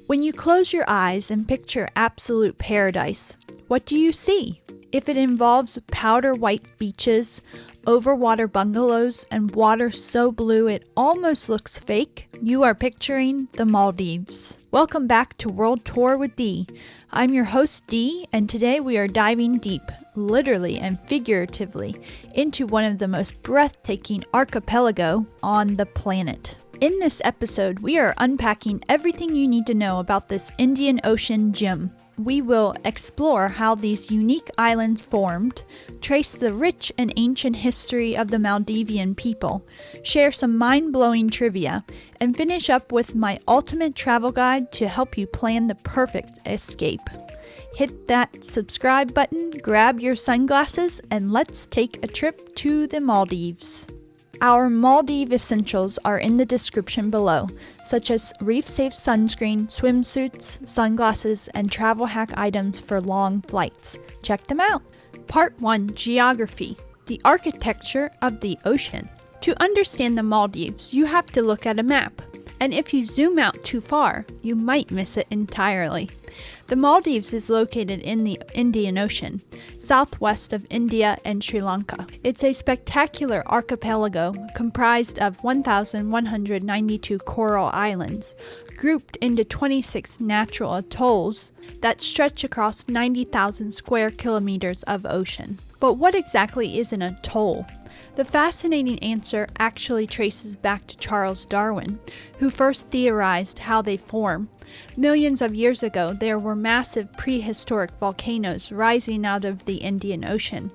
When you close your eyes and picture absolute paradise, what do you see? If it involves powder white beaches, overwater bungalows, and water so blue it almost looks fake, you are picturing the Maldives. Welcome back to World Tour with Dee. I'm your host Dee, and today we are diving deep, literally and figuratively, into one of the most breathtaking archipelago on the planet. In this episode, we are unpacking everything you need to know about this Indian Ocean gem. We will explore how these unique islands formed, trace the rich and ancient history of the Maldivian people, share some mind-blowing trivia, and finish up with my ultimate travel guide to help you plan the perfect escape. Hit that subscribe button, grab your sunglasses, and let's take a trip to the Maldives. Our Maldive essentials are in the description below, such as reef-safe sunscreen, swimsuits, sunglasses, and travel hack items for long flights. Check them out! Part 1. Geography. The architecture of the ocean. To understand the Maldives, you have to look at a map, and if you zoom out too far, you might miss it entirely. The Maldives is located in the Indian Ocean, southwest of India and Sri Lanka. It's a spectacular archipelago comprised of 1,192 coral islands, grouped into 26 natural atolls that stretch across 90,000 square kilometers of ocean. But what exactly is an atoll? The fascinating answer actually traces back to Charles Darwin, who first theorized how they form. Millions of years ago, there were massive prehistoric volcanoes rising out of the Indian Ocean.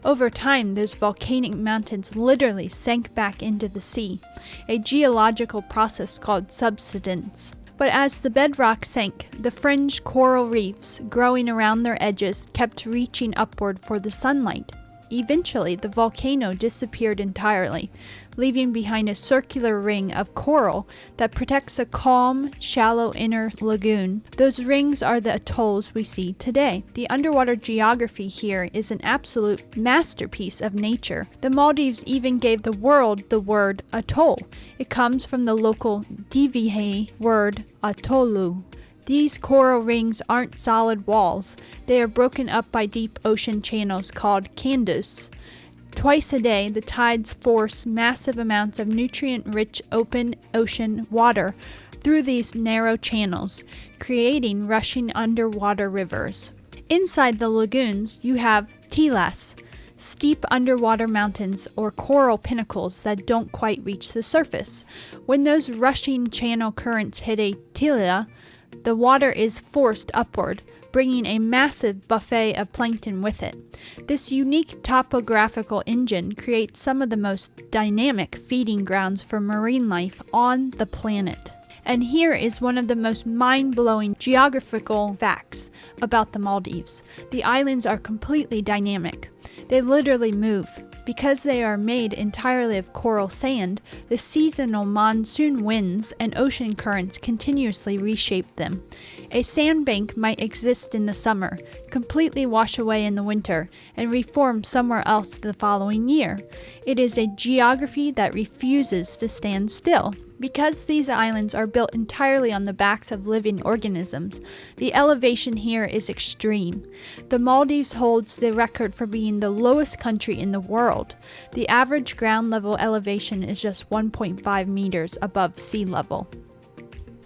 Over time, those volcanic mountains literally sank back into the sea, a geological process called subsidence. But as the bedrock sank, the fringed coral reefs growing around their edges kept reaching upward for the sunlight. Eventually, the volcano disappeared entirely, leaving behind a circular ring of coral that protects a calm, shallow inner lagoon. Those rings are the atolls we see today. The underwater geography here is an absolute masterpiece of nature. The Maldives even gave the world the word atoll. It comes from the local Divihe word atolu. These coral rings aren't solid walls. They are broken up by deep ocean channels called kandus. Twice a day, the tides force massive amounts of nutrient-rich open ocean water through these narrow channels, creating rushing underwater rivers. Inside the lagoons, you have tilas, steep underwater mountains or coral pinnacles that don't quite reach the surface. When those rushing channel currents hit a tila, the water is forced upward, bringing a massive buffet of plankton with it. This unique topographical engine creates some of the most dynamic feeding grounds for marine life on the planet. And here is one of the most mind-blowing geographical facts about the Maldives. The islands are completely dynamic. They literally move. Because they are made entirely of coral sand, the seasonal monsoon winds and ocean currents continuously reshape them. A sandbank might exist in the summer, completely wash away in the winter, and reform somewhere else the following year. It is a geography that refuses to stand still. Because these islands are built entirely on the backs of living organisms, the elevation here is extreme. The Maldives holds the record for being the lowest country in the world. The average ground level elevation is just 1.5 meters above sea level.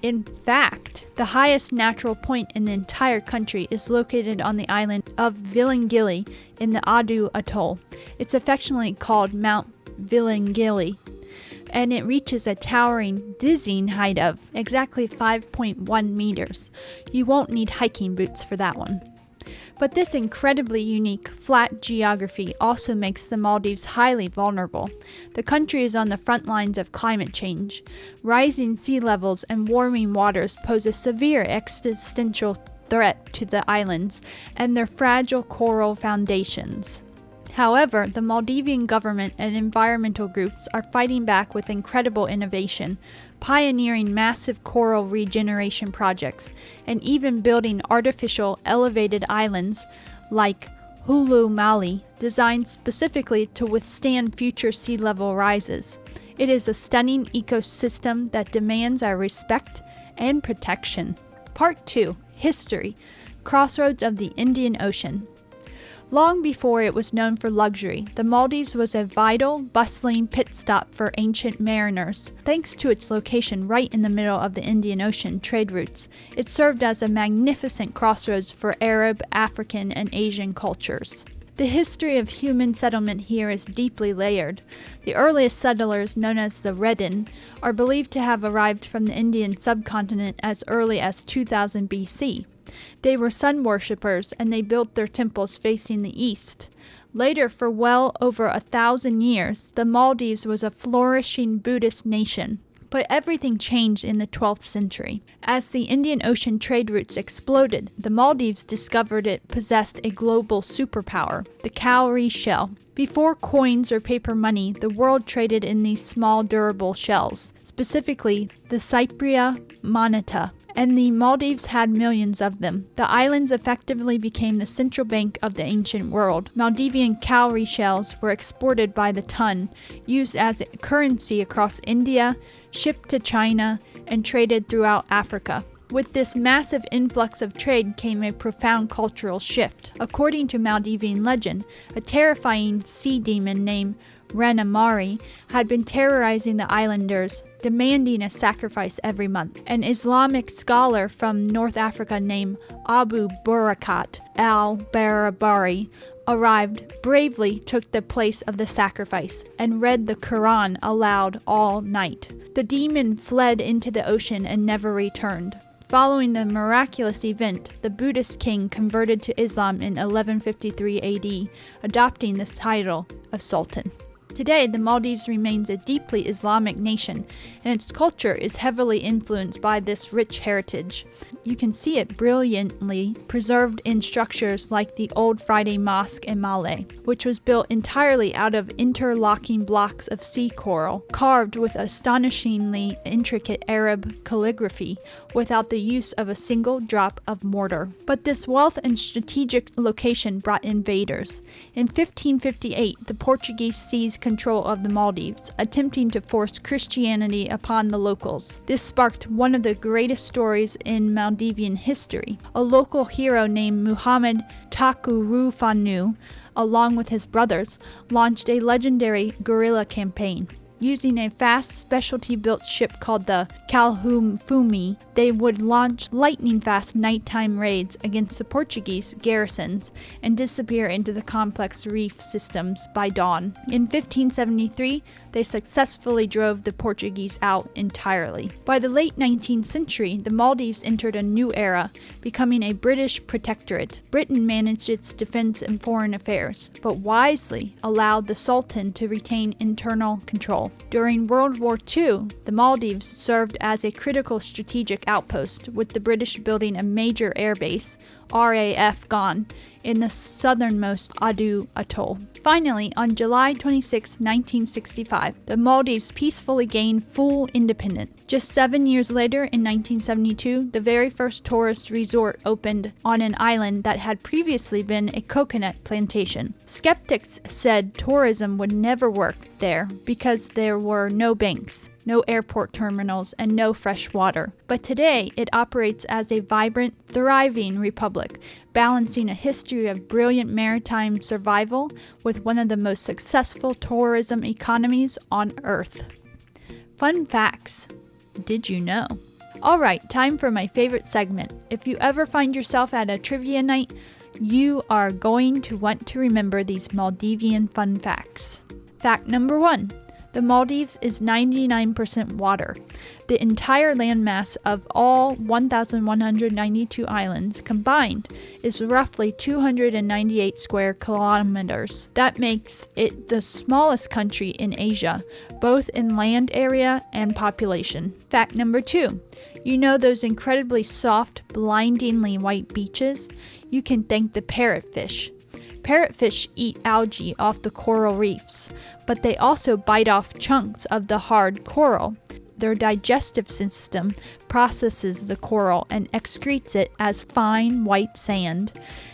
In fact, the highest natural point in the entire country is located on the island of Vilingili in the Adu Atoll. It's affectionately called Mount Vilingili, and it reaches a towering, dizzying height of exactly 5.1 meters. You won't need hiking boots for that one. But this incredibly unique, flat geography also makes the Maldives highly vulnerable. The country is on the front lines of climate change. Rising sea levels and warming waters pose a severe existential threat to the islands and their fragile coral foundations. However, the Maldivian government and environmental groups are fighting back with incredible innovation, pioneering massive coral regeneration projects, and even building artificial elevated islands like Hulu Mali, designed specifically to withstand future sea level rises. It is a stunning ecosystem that demands our respect and protection. Part 2. History. Crossroads of the Indian Ocean. Long before it was known for luxury, the Maldives was a vital, bustling pit stop for ancient mariners. Thanks to its location right in the middle of the Indian Ocean trade routes, it served as a magnificent crossroads for Arab, African, and Asian cultures. The history of human settlement here is deeply layered. The earliest settlers, known as the Redden, are believed to have arrived from the Indian subcontinent as early as 2000 BC. They were sun worshippers, and they built their temples facing the east. Later, for well over 1,000 years, the Maldives was a flourishing Buddhist nation. But everything changed in the 12th century. As the Indian Ocean trade routes exploded, the Maldives discovered it possessed a global superpower, the cowrie shell. Before coins or paper money, the world traded in these small, durable shells, specifically the Cypria moneta, and the Maldives had millions of them. The islands effectively became the central bank of the ancient world. Maldivian cowrie shells were exported by the ton, used as currency across India, shipped to China, and traded throughout Africa. With this massive influx of trade came a profound cultural shift. According to Maldivian legend, a terrifying sea demon named Ranamari had been terrorizing the islanders, demanding a sacrifice every month. An Islamic scholar from North Africa named Abu Barakat al-Barabari arrived, bravely took the place of the sacrifice, and read the Quran aloud all night. The demon fled into the ocean and never returned. Following the miraculous event, the Buddhist king converted to Islam in 1153 AD, adopting the title of Sultan. Today, the Maldives remains a deeply Islamic nation, and its culture is heavily influenced by this rich heritage. You can see it brilliantly preserved in structures like the Old Friday Mosque in Malé, which was built entirely out of interlocking blocks of sea coral, carved with astonishingly intricate Arab calligraphy, without the use of a single drop of mortar. But this wealth and strategic location brought invaders. In 1558, the Portuguese seized control of the Maldives, attempting to force Christianity upon the locals. This sparked one of the greatest stories in Maldivian history. A local hero named Muhammad Takurufanu, along with his brothers, launched a legendary guerrilla campaign. Using a fast, specialty-built ship called the Kalhufumi, they would launch lightning-fast nighttime raids against the Portuguese garrisons and disappear into the complex reef systems by dawn. In 1573, they successfully drove the Portuguese out entirely. By the late 19th century, the Maldives entered a new era, becoming a British protectorate. Britain managed its defense and foreign affairs, but wisely allowed the Sultan to retain internal control. During World War II, the Maldives served as a critical strategic outpost, with the British building a major airbase, RAF Gone, in the southernmost Adu Atoll. Finally, on July 26, 1965, the Maldives peacefully gained full independence. Just 7 years later, in 1972, the very first tourist resort opened on an island that had previously been a coconut plantation. Skeptics said tourism would never work there because there were no banks, no airport terminals, and no fresh water. But today, it operates as a vibrant, thriving republic, balancing a history of brilliant maritime survival with one of the most successful tourism economies on Earth. Fun facts. Did you know? Alright, time for my favorite segment. If you ever find yourself at a trivia night, you are going to want to remember these Maldivian fun facts. Fact number 1. The Maldives is 99% water. The entire landmass of all 1,192 islands combined is roughly 298 square kilometers. That makes it the smallest country in Asia, both in land area and population. Fact number 2. You know those incredibly soft, blindingly white beaches? You can thank the parrotfish. Parrotfish eat algae off the coral reefs, but they also bite off chunks of the hard coral. Their digestive system processes the coral and excretes it as fine white sand.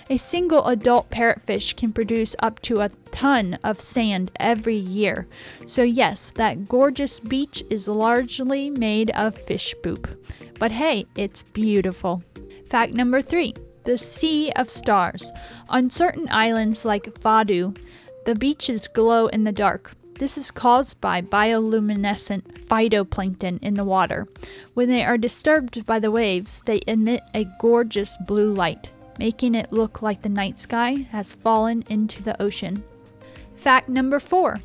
A single adult parrotfish can produce up to a ton of sand every year. So yes, that gorgeous beach is largely made of fish poop. But hey, it's beautiful. Fact number 3. The Sea of Stars. On certain islands like Vadu, the beaches glow in the dark. This is caused by bioluminescent phytoplankton in the water. When they are disturbed by the waves, they emit a gorgeous blue light, making it look like the night sky has fallen into the ocean. Fact number 4.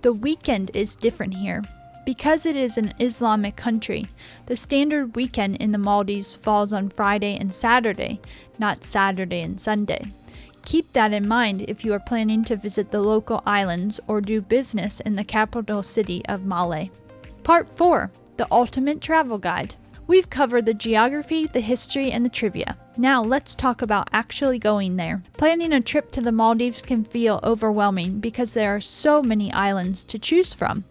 The weekend is different here. Because it is an Islamic country, the standard weekend in the Maldives falls on Friday and Saturday, not Saturday and Sunday. Keep that in mind if you are planning to visit the local islands or do business in the capital city of Malé. Part 4. The Ultimate Travel Guide. We've covered the geography, the history, and the trivia. Now let's talk about actually going there. Planning a trip to the Maldives can feel overwhelming because there are so many islands to choose from.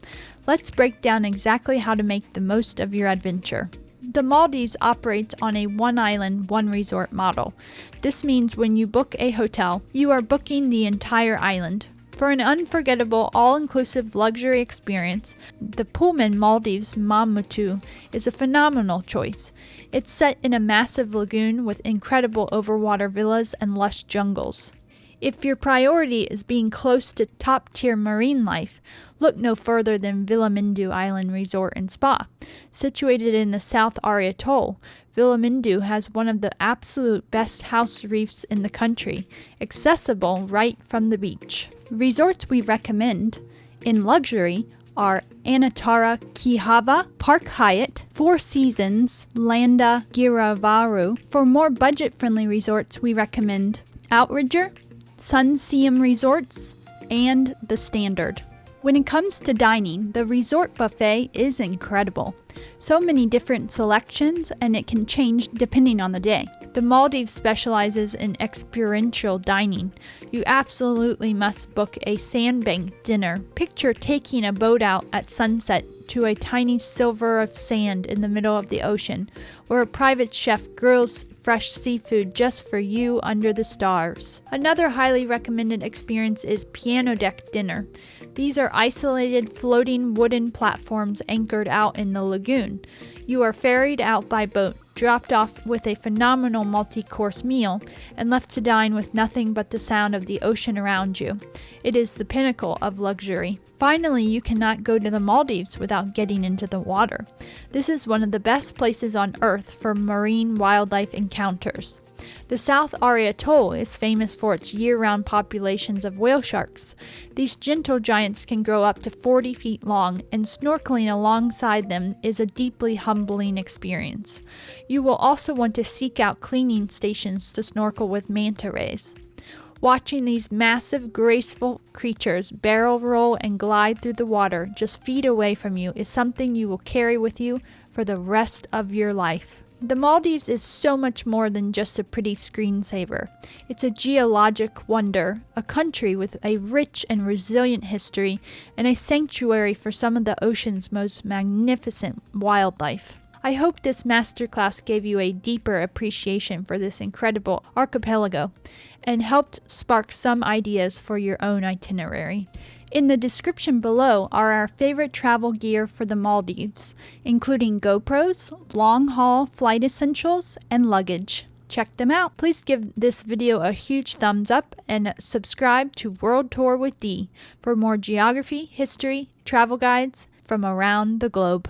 Let's break down exactly how to make the most of your adventure. The Maldives operates on a one island, one resort model. This means when you book a hotel, you are booking the entire island. For an unforgettable, all-inclusive luxury experience, the Pullman Maldives Mamutu is a phenomenal choice. It's set in a massive lagoon with incredible overwater villas and lush jungles. If your priority is being close to top-tier marine life, look no further than Villamindu Island Resort and Spa. Situated in the South Ari Atoll, Villamindu has one of the absolute best house reefs in the country, accessible right from the beach. Resorts we recommend in luxury are Anatara Kihava, Park Hyatt, Four Seasons, Landa Giravaru. For more budget-friendly resorts, we recommend Outrigger, Sunseum Resorts, and The Standard. When it comes to dining, the resort buffet is incredible. So many different selections, and it can change depending on the day. The Maldives specializes in experiential dining. You absolutely must book a sandbank dinner. Picture taking a boat out at sunset to a tiny silver of sand in the middle of the ocean, where a private chef grills fresh seafood just for you under the stars. Another highly recommended experience is piano deck dinner. These are isolated floating wooden platforms anchored out in the lagoon. You are ferried out by boat, dropped off with a phenomenal multi-course meal, and left to dine with nothing but the sound of the ocean around you. It is the pinnacle of luxury. Finally, you cannot go to the Maldives without getting into the water. This is one of the best places on earth for marine wildlife encounters. The South Ari Atoll is famous for its year-round populations of whale sharks. These gentle giants can grow up to 40 feet long, and snorkeling alongside them is a deeply humbling experience. You will also want to seek out cleaning stations to snorkel with manta rays. Watching these massive, graceful creatures barrel roll and glide through the water just feet away from you is something you will carry with you for the rest of your life. The Maldives is so much more than just a pretty screensaver. It's a geologic wonder, a country with a rich and resilient history, and a sanctuary for some of the ocean's most magnificent wildlife. I hope this masterclass gave you a deeper appreciation for this incredible archipelago and helped spark some ideas for your own itinerary. In the description below are our favorite travel gear for the Maldives, including GoPros, long-haul flight essentials, and luggage. Check them out. Please give this video a huge thumbs up and subscribe to World Tour with Dee for more geography, history, travel guides from around the globe.